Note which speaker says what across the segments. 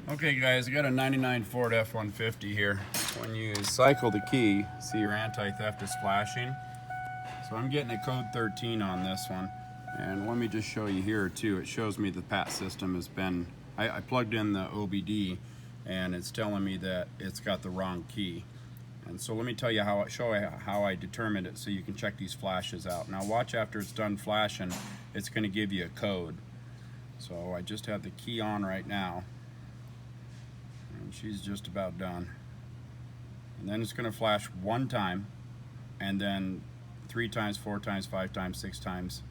Speaker 1: Okay guys, I got a 99 Ford F-150 here. When you cycle the key, see your anti-theft is flashing. So I'm getting a code 13 on this one. And let me just show you here too. It shows me the PAT system has been, I plugged in the OBD and it's telling me that it's got the wrong key. And so let me tell you how I determined it so you can check these flashes out. Now watch after it's done flashing, it's gonna give you a code. So I just have the key on right now. And she's just about done. And then it's going to flash one time, and then 3 times, 4 times, 5 times, 6 times,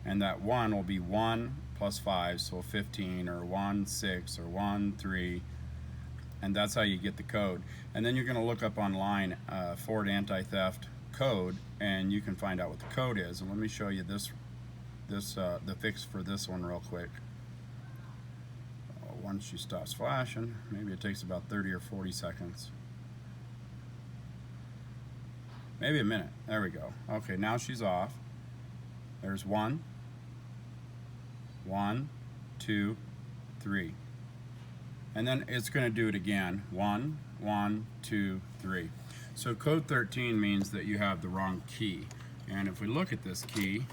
Speaker 1: and that 1 will be 1 plus 5, so 15, or 1, 6, or 1, 3, and that's how you get the code. And then you're going to look up online Ford anti-theft code, and you can find out what the code is. And let me show you the fix for this one real quick. Once she stops flashing, maybe it takes about 30 or 40 seconds. Maybe a minute. There we go. Okay, now she's off. There's 1, 1, 2, 3. And then it's going to do it again. 1, 1, 2, 3. So code 13 means that you have the wrong key. And if we look at this key,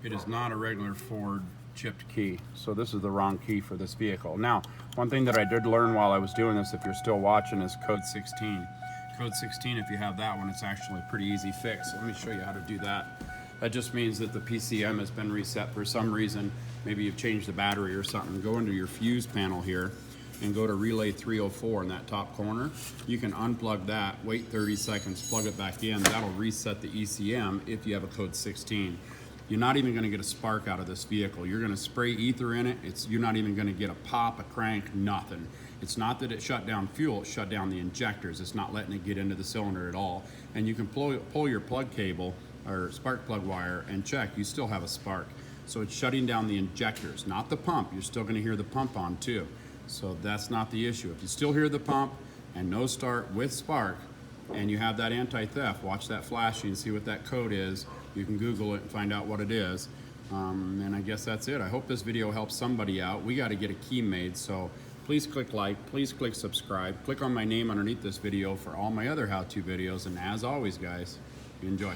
Speaker 1: it is not a regular Ford chipped key. So this is the wrong key for this vehicle. Now, one thing that I did learn while I was doing this, if you're still watching, is code 16. Code 16, if you have that one, it's actually a pretty easy fix. Let me show you how to do that. That just means that the PCM has been reset for some reason. Maybe you've changed the battery or something. Go into your fuse panel here and go to relay 304 in that top corner. You can unplug that, wait 30 seconds, plug it back in. That'll reset the ECM if you have a code 16. You're not even going to get a spark out of this vehicle. You're going to spray ether in it. You're not even going to get a pop, a crank, nothing. It's not that it shut down fuel, it shut down the injectors. It's not letting it get into the cylinder at all. And you can pull your plug cable or spark plug wire and check, you still have a spark. So it's shutting down the injectors, not the pump. You're still going to hear the pump on too. So that's not the issue. If you still hear the pump and no start with spark, and you have that anti-theft, watch that flashing, see what that code is. You can Google it and find out what it is. And I guess that's it. I hope this video helps somebody out. We got to get a key made, so please click like, please click subscribe. Click on my name underneath this video for all my other how-to videos. And as always, guys, enjoy.